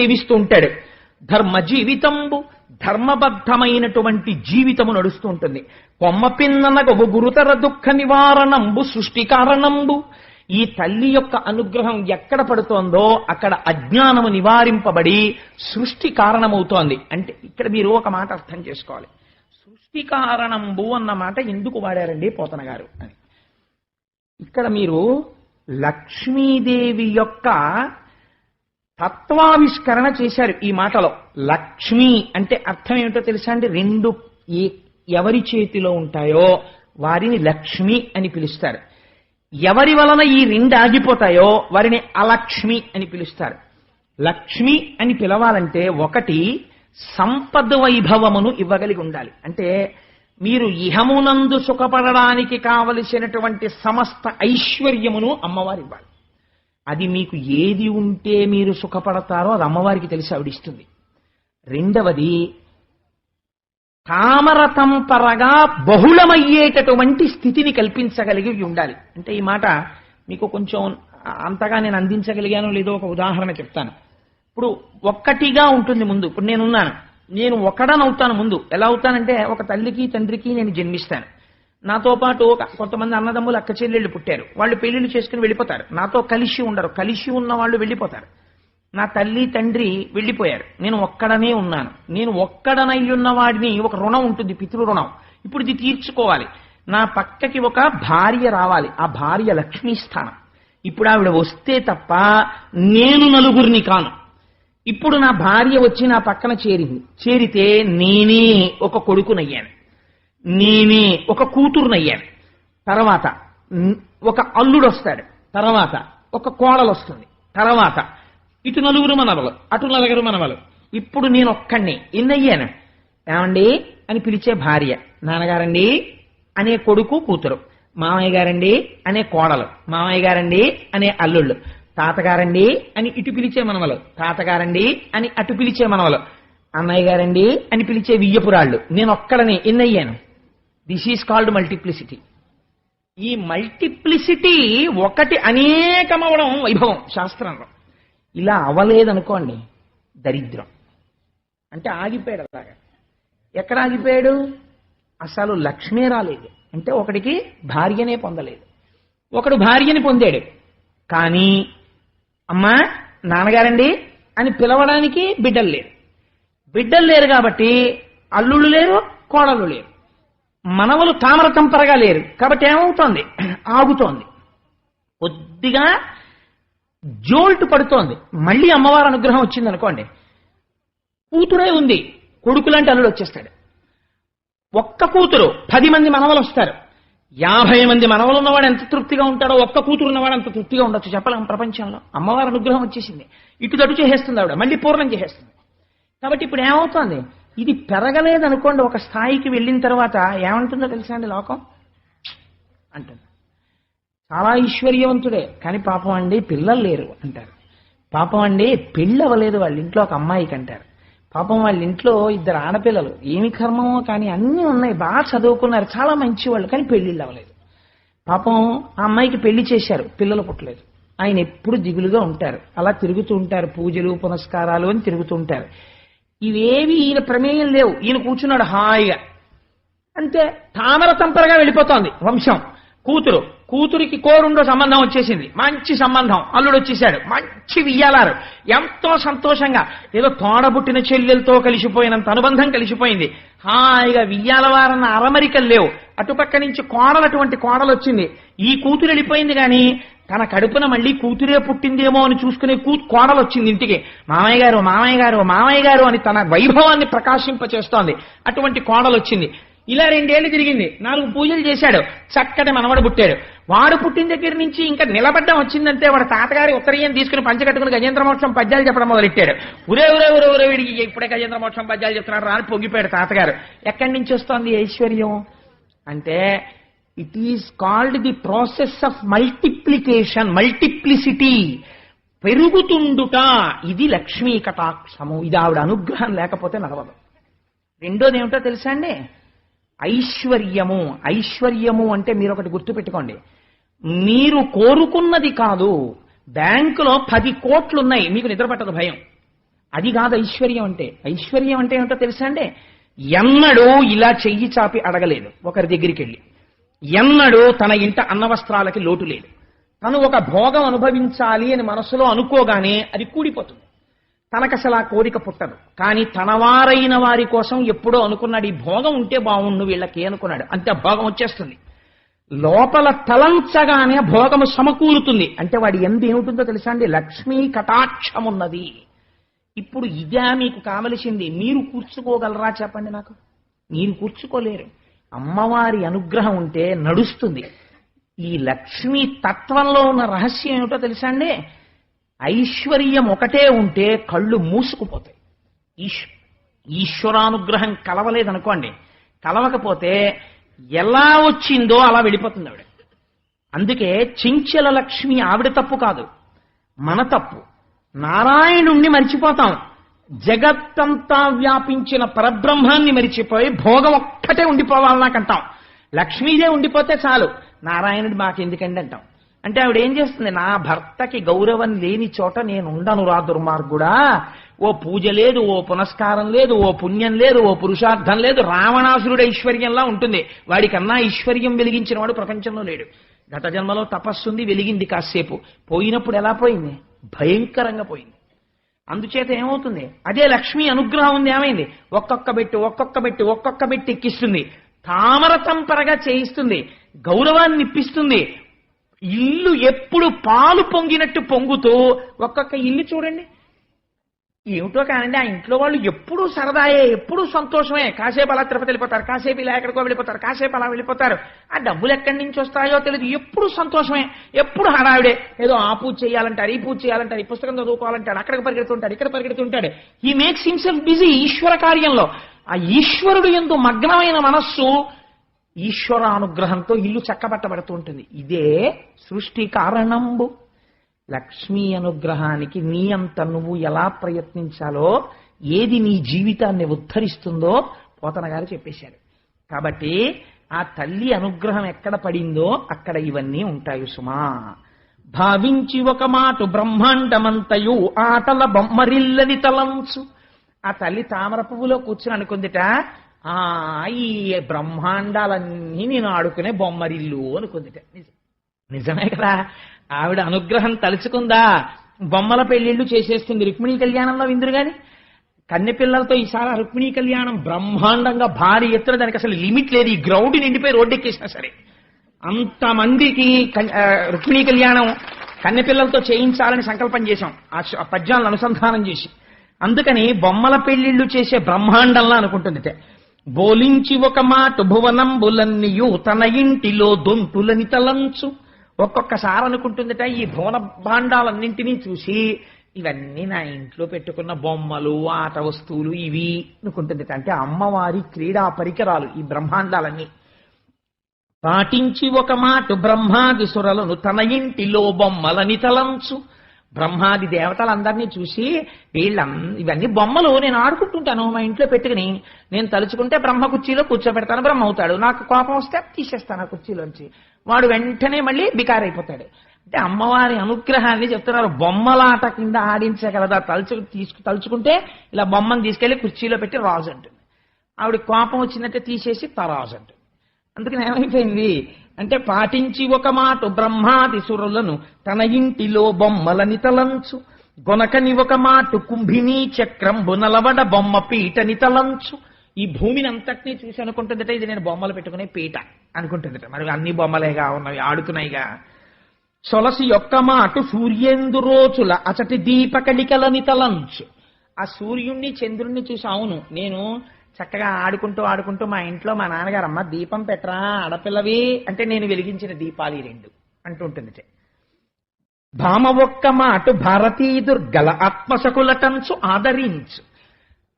సేవిస్తూ ఉంటాడు. ధర్మ జీవితంబు, ధర్మబద్ధమైనటువంటి జీవితము నడుస్తూ ఉంటుంది. కొమ్మ పిన్ననగవు గురుతర దుఃఖ నివారణంబు సృష్టి కారణంబు. ఈ తల్లి యొక్క అనుగ్రహం ఎక్కడ పడుతోందో అక్కడ అజ్ఞానము నివారింపబడి సృష్టి కారణమవుతోంది. అంటే ఇక్కడ మీరు ఒక మాట అర్థం చేసుకోవాలి. సృష్టి కారణంబు అన్న మాట ఎందుకు వాడారండి పోతన గారు అని. ఇక్కడ మీరు లక్ష్మీదేవి యొక్క తత్వావిష్కరణ చేశారు ఈ మాటలో. లక్ష్మి అంటే అర్థం ఏమిటో తెలుసా అండి? రెండు ఎవరి చేతిలో ఉంటాయో వారిని లక్ష్మి అని పిలుస్తారు. ఎవరి వలన ఈ రెండు ఆగిపోతాయో వారిని అలక్ష్మి అని పిలుస్తారు. లక్ష్మి అని పిలవాలంటే ఒకటి సంపద వైభవమును ఇవ్వగలిగి ఉండాలి. అంటే మీరు ఇహమునందు సుఖపడడానికి కావలసినటువంటి సమస్త ఐశ్వర్యమును అమ్మవారు ఇవ్వాలి. అది మీకు ఏది ఉంటే మీరు సుఖపడతారో అది అమ్మవారికి తెలిసి ఆవిడిస్తుంది. రెండవది కామరతంపరగా బహుళమయ్యేటటువంటి స్థితిని కల్పించగలిగి ఉండాలి. అంటే ఈ మాట మీకు కొంచెం అంతగా నేను అందించగలిగానో లేదో ఒక ఉదాహరణ చెప్తాను. ఇప్పుడు ఒక్కటిగా ఉంటుంది ముందు. ఇప్పుడు నేను ఒకడనవుతాను ముందు. ఎలా అవుతానంటే ఒక తల్లికి తండ్రికి నేను జన్మిస్తాను. నాతో పాటు కొంతమంది అన్నదమ్ములు అక్క చెల్లెళ్ళు పుట్టారు. వాళ్ళు పెళ్లిళ్ళు చేసుకుని వెళ్ళిపోతారు. నాతో కలిసి ఉండరు. కలిసి ఉన్న వాళ్ళు వెళ్ళిపోతారు. నా తల్లి తండ్రి వెళ్ళిపోయారు. నేను ఒక్కడనే ఉన్నాను. నేను ఒక్కడనై ఉన్న వాడిని ఒక రుణం ఉంటుంది, పితృ రుణం. ఇప్పుడు ఇది తీర్చుకోవాలి. నా పక్కకి ఒక భార్య రావాలి. ఆ భార్య లక్ష్మీస్థానం. ఇప్పుడు ఆవిడ వస్తే తప్ప నేను నలుగురిని కాను. ఇప్పుడు నా భార్య వచ్చి నా పక్కన చేరితే నేనే ఒక కొడుకునయ్యాను, నేనే ఒక కూతురునయ్యాను. తర్వాత ఒక అల్లుడు వస్తాడు, తర్వాత ఒక కోడలు వస్తుంది, తర్వాత ఇటు నలుగురు మనవలు, అటు నలుగురు మనవలు. ఇప్పుడు నేను ఒక్కడిని ఎన్నయ్యాను? ఏమండి అని పిలిచే భార్య, నాన్నగారండి అనే కొడుకు కూతురు, మామయ్య గారండి అనే కోడలు, మామయ్య గారండి అనే అల్లుళ్ళు, తాతగారండి అని ఇటు పిలిచే మనవలు, తాతగారండి అని అటు పిలిచే మనవలు, అన్నయ్య గారండి అని పిలిచే వియ్యపురాళ్ళు. నేను ఒక్కడని ఎన్నయ్యాను? This is called multiplicity. ఈ మల్టిప్లిసిటీ ఒకటి అనేకమవడం వైభవం శాస్త్రంలో. ఇలా అవ్వలేదనుకోండి దరిద్రం. అంటే ఆగిపోయాడు. అలాగా ఎక్కడ ఆగిపోయాడు? అసలు లక్ష్మే రాలేదు. అంటే ఒకడికి భార్యనే పొందలేదు. ఒకడు భార్యని పొందాడు, కానీ అమ్మా నాన్నగారండి అని పిలవడానికి బిడ్డలు లేరు. బిడ్డలు లేరు కాబట్టి అల్లుళ్ళు లేరు, కోడళ్ళు లేరు, మనవలు తామరతంపరగా లేరు. కాబట్టి ఏమవుతోంది? ఆగుతోంది. కొద్దిగా జోల్ట్ పడుతోంది. మళ్ళీ అమ్మవారి అనుగ్రహం వచ్చింది అనుకోండి, కూతురే ఉంది, కొడుకులాంటి అల్లుడు వచ్చేస్తాడు. ఒక్క కూతురు 10 మంది మనవలు వస్తారు. 50 మంది మనవలు ఉన్నవాడు ఎంత తృప్తిగా ఉంటాడో ఒక్క కూతురు ఉన్నవాడు అంత తృప్తిగా ఉండొచ్చు. చెప్పలేం ప్రపంచంలో. అమ్మవారి అనుగ్రహం వచ్చేసింది. ఇటుదటు చేసేస్తుంది ఆవిడ, మళ్ళీ పూర్ణం చేసేస్తుంది. కాబట్టి ఇప్పుడు ఏమవుతోంది? ఇది పెరగలేదనుకోండి, ఒక స్థాయికి వెళ్ళిన తర్వాత ఏమంటుందో తెలుసా అండి లోకం? అంటుంది చాలా ఐశ్వర్యవంతుడే కానీ పాపం అండి పిల్లలు లేరు అంటారు. పాపం అండి పెళ్ళి అవ్వలేదు వాళ్ళ ఇంట్లో ఒక అమ్మాయికి అంటారు. పాపం వాళ్ళ ఇంట్లో 2 ఆడపిల్లలు, ఏమి కర్మమో కానీ అన్నీ ఉన్నాయి, బాగా చదువుకున్నారు, చాలా మంచి వాళ్ళు, కానీ పెళ్ళిళ్ళు అవ్వలేదు. పాపం ఆ అమ్మాయికి పెళ్లి చేశారు, పిల్లలు పుట్టలేదు. ఆయన ఎప్పుడు దిగులుగా ఉంటారు, అలా తిరుగుతూ ఉంటారు, పూజలు పునస్కారాలు అని తిరుగుతూ ఉంటారు. ఇవేవి ఈయన ప్రమేయం లేవు. ఈయన కూర్చున్నాడు హాయిగా, అంతే. తామర తంపరగా వెళ్ళిపోతోంది వంశం. కూతురికి కోరుండో సంబంధం వచ్చేసింది, మంచి సంబంధం, అల్లుడు వచ్చేసాడు, మంచి వియ్యాలారు, ఎంతో సంతోషంగా ఏదో తోడబుట్టిన చెల్లెలతో కలిసిపోయినంత అనుబంధం కలిసిపోయింది. హాయిగా వియ్యాలవారన్న అరమరికలు లేవు. అటుపక్క నుంచి అటువంటి కోడలు వచ్చింది. ఈ కూతురు వెళ్ళిపోయింది కానీ తన కడుపున మళ్ళీ కూతురే పుట్టిందేమో అని చూసుకునే కోడలు వచ్చింది ఇంటికి. మామయ్య గారు మామయ్య గారు మామయ్య గారు అని తన వైభవాన్ని ప్రకాశింపచేస్తోంది. అటువంటి కోడలు వచ్చింది. ఇలా 2 ఏళ్లు తిరిగింది, 4 పూజలు చేశాడు, చక్కటి మనవడు పుట్టాడు. వాడు పుట్టిన దగ్గర నుంచి ఇంకా నిలబడ్డం వచ్చిందంటే వాడు తాతగారి ఉత్తరీయం తీసుకుని పంచకట్టుకుని గజేంద్ర మోక్షం పద్యాలు చెప్పడం మొదలెట్టాడు. ఉరే ఉరే ఉరే ఉరే వీడికి ఇప్పుడే గజేంద్ర మోక్షం పద్యాలు చెప్తున్నాడు రాని పొంగిపోయాడు తాతగారు. ఎక్కడి నుంచి వస్తోంది ఐశ్వర్యం అంటే it is called the process of multiplication, multiplicity, పెరుగుతుండుట. ఇది లక్ష్మీ కటాక్షము. ఇది ఆవిడ అనుగ్రహం లేకపోతే నడవదు. రెండోది ఏమిటో తెలుసా అండి? ఐశ్వర్యము. ఐశ్వర్యము అంటే మీరు ఒకటి గుర్తుపెట్టుకోండి, మీరు కోరుకున్నది కాదు. బ్యాంకులో 10 కోట్లున్నాయి, మీకు నిద్రపట్టదు భయం. అది కాదు ఐశ్వర్యం అంటే. ఐశ్వర్యం అంటే ఏమిటో తెలుసా అండి? ఎన్నడూ ఇలా చెయ్యి చాపి అడగలేదు ఒకరి దగ్గరికి వెళ్ళి, ఎన్నడూ తన ఇంట అన్నవస్త్రాలకి లోటు లేదు. తను ఒక భోగం అనుభవించాలి అని మనసులో అనుకోగానే అది కూడిపోతుంది. తనకు అసలు ఆ కోరిక పుట్టదు. కానీ తనవారైన వారి కోసం ఎప్పుడో అనుకున్నాడు, ఈ భోగం ఉంటే బాగుండు వీళ్ళకి అనుకున్నాడు, అంతే భోగం వచ్చేస్తుంది. లోపల తలంచగానే భోగము సమకూరుతుంది. అంటే వాడి ఎందు ఏమిటుందో తెలుసా అండి? లక్ష్మీ కటాక్షం ఉన్నది. ఇప్పుడు ఇదే మీకు కావలసింది. మీరు కూర్చుకోగలరా చెప్పండి నాకు? మీరు కూర్చుకోలేరు. అమ్మవారి అనుగ్రహం ఉంటే నడుస్తుంది. ఈ లక్ష్మీ తత్వంలో ఉన్న రహస్యం ఏమిటో తెలుసా అండి? ఐశ్వర్యం ఒకటే ఉంటే కళ్ళు మూసుకుపోతాయి. ఈశ్వరానుగ్రహం కలవలేదనుకోండి, కలవకపోతే ఎలా వచ్చిందో అలా వెళ్ళిపోతుంది ఆవిడ. అందుకే చించల లక్ష్మి ఆవిడ తప్పు కాదు, మన తప్పు. నారాయణుణ్ణి మరిచిపోతాం, జగత్తంతా వ్యాపించిన పరబ్రహ్మాన్ని మరిచిపోయి భోగం ఒక్కటే ఉండిపోవాలి నాకంటాం. లక్ష్మీదే ఉండిపోతే చాలు, నారాయణుడు మాకెందుకండి అంటాం. అంటే ఆవిడ ఏం చేస్తుంది? నా భర్తకి గౌరవం లేని చోట నేను ఉండను రా దుర్మార్గుడా. ఓ పూజ లేదు, ఓ పునస్కారం లేదు, ఓ పుణ్యం లేదు, ఓ పురుషార్థం లేదు. రావణాసురుడు ఐశ్వర్యంలా ఉంటుంది. వాడికన్నా ఐశ్వర్యం వెలిగించిన వాడు ప్రపంచంలో లేడు. గత జన్మలో తపస్సుంది, వెలిగింది కాసేపు, పోయినప్పుడు ఎలా పోయింది? భయంకరంగా పోయింది. అందుచేత ఏమవుతుంది? అదే లక్ష్మీ అనుగ్రహం ఉంది, ఏమైంది? ఒక్కొక్క బెట్టి ఎక్కిస్తుంది, తామర తంపరగా చేయిస్తుంది, గౌరవాన్ని ఇప్పిస్తుంది. ఇల్లు ఎప్పుడు పాలు పొంగినట్టు పొంగుతూ ఒక్కొక్క ఇల్లు చూడండి. ఏమిటో కానండి, ఆ ఇంట్లో వాళ్ళు ఎప్పుడూ సరదాయే, ఎప్పుడూ సంతోషమే. కాసేపు అలా తిరుపతి వెళ్ళిపోతారు, కాసేపు ఇలా ఎక్కడికో వెళ్ళిపోతారు, కాసేపు అలా వెళ్ళిపోతారు. ఆ డబ్బులు ఎక్కడి నుంచి వస్తాయో తెలియదు, ఎప్పుడు సంతోషమే, ఎప్పుడు హడావిడే. ఏదో ఆ పూజ చేయాలంటారు, ఈ పూజ చేయాలంటారు, ఈ పుస్తకం చదువుకోవాలంటాడు, అక్కడికి పరిగెడుతుంటాడు, ఇక్కడ పరిగెడుతుంటాడు. హీ మేక్స్ హిమ్సెల్ఫ్ బిజీ ఈశ్వర కార్యంలో. ఆ ఈశ్వరుడు యందు మగ్నమైన మనస్సు ఈశ్వరానుగ్రహంతో ఇల్లు చక్కబట్టబడుతూ ఉంటుంది. ఇదే సృష్టి కారణంబు. లక్ష్మీ అనుగ్రహానికి నీ అంత నువ్వు ఎలా ప్రయత్నించాలో, ఏది నీ జీవితాన్ని ఉద్ధరిస్తుందో పోతన గారు చెప్పేశారు. కాబట్టి ఆ తల్లి అనుగ్రహం ఎక్కడ పడిందో అక్కడ ఇవన్నీ ఉంటాయి సుమా. భావించి ఒక మాట బ్రహ్మాండమంతయు ఆటల బొమ్మరిల్లని తలంచు. ఆ తల్లి తామర పువ్వులో కూర్చుని అనుకుందిట, ఈ బ్రహ్మాండాలన్నీ నేను ఆడుకునే బొమ్మరిల్లు అనుకుందిట. నిజమే కదా. ఆవిడ అనుగ్రహం తలుచుకుందా, బొమ్మల పెళ్లిళ్ళు చేసేస్తుంది. రుక్మిణీ కళ్యాణంలో విందురు గాని కన్నె పిల్లలతో ఈసారి రుక్మిణీ కళ్యాణం బ్రహ్మాండంగా భారీ ఎత్తున, దానికి అసలు లిమిట్ లేదు. ఈ గ్రౌండ్ నిండిపోయి రోడ్డెక్కేసినా సరే అంతమందికి రుక్మిణీ కళ్యాణం కన్నె పిల్లలతో చేయించాలని సంకల్పం చేశాం, ఆ పద్యాలను అనుసంధానం చేసి. అందుకని బొమ్మల పెళ్లిళ్ళు చేసే బ్రహ్మాండంలా అనుకుంటుంది. బోలించి ఒక మాట భువనంబులన్నీయు తన ఇంటిలో దొంతులని తలంచు. ఒక్కొక్కసారి అనుకుంటుందట, ఈ భువన భాండాలన్నింటినీ చూసి ఇవన్నీ నా ఇంట్లో పెట్టుకున్న బొమ్మలు, ఆట వస్తువులు ఇవి అనుకుంటుందట. అంటే అమ్మవారి క్రీడా పరికరాలు ఈ బ్రహ్మాండాలన్నీ. పాటించి ఒక మాట బ్రహ్మాది సురలను తన ఇంటిలో బొమ్మలని తలంచు. బ్రహ్మాది దేవతలందరినీ చూసి ఇవన్నీ బొమ్మలు నేను ఆడుకుంటుంటాను మా ఇంట్లో పెట్టుకుని, నేను తలుచుకుంటే బ్రహ్మ కుర్చీలో కూర్చోబెడతాను, బ్రహ్మ అవుతాడు. నాకు కోపం వస్తే తీసేస్తాను ఆ కుర్చీలోంచి, వాడు వెంటనే మళ్ళీ బికారైపోతాడు. అంటే అమ్మవారి అనుగ్రహాన్ని చెప్తున్నారు. బొమ్మలాట కింద ఆడించగలదా? తలుచుకుంటే ఇలా బొమ్మను తీసుకెళ్లి కుర్చీలో పెట్టి రాజు అంటుంది, ఆవిడ కోపం వచ్చినట్టే తీసేసి తరాజు అంటుంది. అందుకని ఏమైపోయింది అంటే, పాటించి ఒక మాట బ్రహ్మాది సురులను తన ఇంటిలో బొమ్మలని తలంచు. గొనకని ఒక మాట కుంభినీ చక్రంబు నలవడ బొమ్మ పీటని తలంచు. ఈ భూమిని అంతటినీ చూసి అనుకుంటుందట, ఇది నేను బొమ్మలు పెట్టుకునే పీట అనుకుంటుందట. మరి అన్ని బొమ్మలేగా ఉన్నవి, ఆడుతున్నాయిగా. సొలసి యొక్క మాట సూర్యేందు రోజుల అచటి దీపకళికలని తలంచు. ఆ సూర్యుణ్ణి చంద్రుణ్ణి చూసి, అవును నేను చక్కగా ఆడుకుంటూ మా ఇంట్లో మా నాన్నగారు, అమ్మ దీపం పెట్టరా ఆడపిల్లవి అంటే, నేను వెలిగించిన దీపాలు ఈ రెండు అంటుంటుంది. భామ ఒక్క మాట భారతీ దుర్గల ఆత్మసకులటంచు ఆదరించు.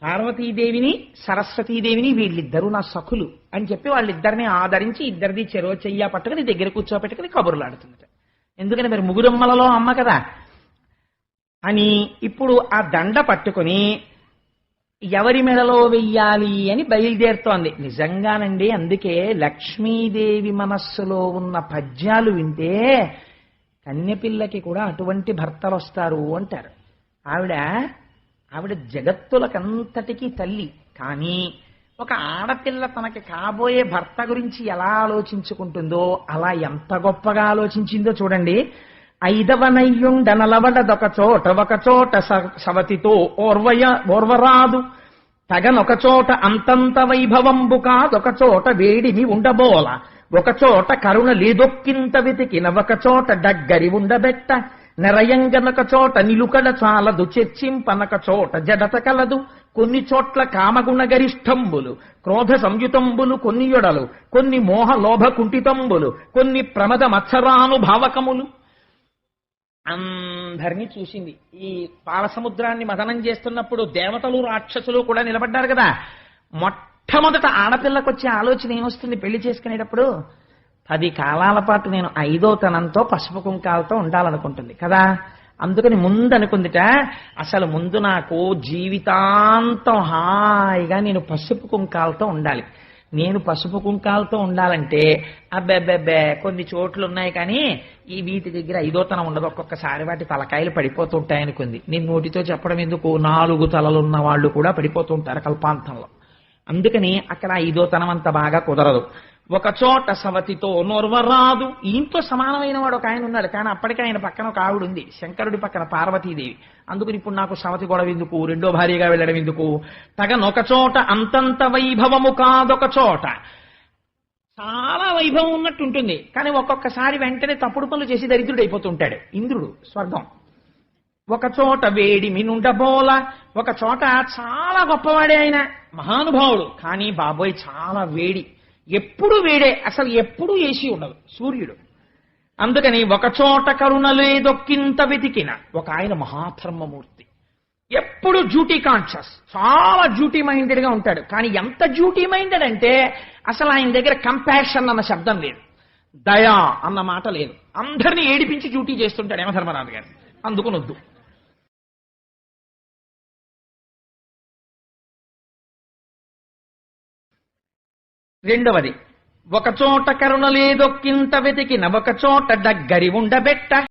పార్వతీదేవిని సరస్వతీదేవిని వీళ్ళిద్దరూ నా సఖులు అని చెప్పి వాళ్ళిద్దరిని ఆదరించి, ఇద్దరిది చెరో చెయ్య పట్టుకుని దగ్గర కూర్చోపెట్టుకుని కబుర్లు ఆడుతుందట. ఎందుకని మరి ముగురమ్మలలో అమ్మ కదా అని. ఇప్పుడు ఆ దండ పట్టుకుని ఎవరి మెడలో వెయ్యాలి అని బయలుదేరుతోంది. నిజంగానండి, అందుకే లక్ష్మీదేవి మనస్సులో ఉన్న పద్యాలు వింటే కన్యపిల్లకి కూడా అటువంటి భర్తలు వస్తారు అంటారు. ఆవిడ ఆవిడ జగత్తులకంతటికీ తల్లి. కానీ ఒక ఆడపిల్ల తనకి కాబోయే భర్త గురించి ఎలా ఆలోచించుకుంటుందో అలా ఎంత గొప్పగా ఆలోచించిందో చూడండి. ఐదవనయ్యుండనలవడదొక చోట ఒక చోట సవతితో ఓర్వరాదు తగనొక చోట అంతంత వైభవంబు కాదొక చోట వేడిమి ఉండబోల ఒక చోట కరుణ లేదొక్కింత వెతికిన ఒక చోట డగ్గరి ఉండబెట్ట నెరయంగనొక చోట నిలుకడ చాలదు చర్చింపనక చోట జడత కలదు కొన్ని చోట్ల కామగుణ గరిష్టంబులు క్రోధ సంయుతంబులు కొన్ని యొడలు కొన్ని మోహ లోభ కుంఠితంబులు కొన్ని ప్రమద మత్సరానుభావకములు. అందరినీ చూసింది. ఈ పాలసముద్రాన్ని మదనం చేస్తున్నప్పుడు దేవతలు రాక్షసులు కూడా నిలబడ్డారు కదా. మొట్టమొదట ఆడపిల్లకొచ్చే ఆలోచన ఏమొస్తుంది పెళ్లి చేసుకునేటప్పుడు? 10 కాలాల పాటు నేను 5వ తనంతో పసుపు కుంకాలతో ఉండాలనుకుంటుంది కదా. అందుకని ముందు అనుకుందిట, అసలు ముందు నాకు జీవితాంతం హాయిగా నేను పసుపు కుంకాలతో ఉండాలి. నేను పసుపు కుంకాలతో ఉండాలంటే అబ్బెబ్బెబ్బే కొన్ని చోట్లు ఉన్నాయి కానీ ఈ వీటి దగ్గర 5వ తనం ఉండదు, ఒక్కొక్కసారి వాటి తలకాయలు పడిపోతుంటాయనుకుంది. నేను నోటితో చెప్పడం ఎందుకు, 4 తలలున్న వాళ్ళు కూడా పడిపోతుంటారు కల్పాంతంలో. అందుకని అక్కడ 5వ తనం అంత బాగా కుదరదు. ఒక చోట సవతితో నోర్వరాదు. ఈయంతో సమానమైన వాడు ఒక ఆయన ఉన్నాడు, కానీ అప్పటికే ఆయన పక్కన ఒక ఆవిడ ఉంది, శంకరుడి పక్కన పార్వతీదేవి. అందుకని ఇప్పుడు నాకు సవతి గొడవ ఎందుకు, 2వ భార్యగా వెళ్ళడం ఎందుకు? తగనొక చోట అంతంత వైభవము కాదొక చోట. చాలా వైభవం ఉన్నట్టు ఉంటుంది, కానీ ఒక్కొక్కసారి వెంటనే తప్పుడు పనులు చేసి దరిద్రుడైపోతుంటాడు ఇంద్రుడు స్వర్గం. ఒక చోట వేడి మినుండబోల ఒక చోట చాలా గొప్పవాడే ఆయన, మహానుభావుడు, కానీ బాబోయ్ చాలా వేడి, ఎప్పుడు వేడే, అసలు ఎప్పుడూ ఏసీ ఉండదు సూర్యుడు. అందుకని ఒక చోట కరుణ లేదొక్కింత వెతికిన ఒక ఆయన మహాధర్మమూర్తి, ఎప్పుడు డ్యూటీ కాన్షియస్, చాలా డ్యూటీ మైండెడ్ గా ఉంటాడు. కానీ ఎంత డ్యూటీ మైండెడ్ అంటే అసలు ఆయన దగ్గర కంపాషన్ అన్న శబ్దం లేదు, దయా అన్న మాట లేదు. అందరినీ ఏడిపించి డ్యూటీ చేస్తుంటాడు యమధర్మరాజు గారు, అందుకునొద్దు. రెండవది, ఒక చోట కరుణ లేదొక్కింత వెతికిన ఒక చోట డగ్గరి ఉండబెట్ట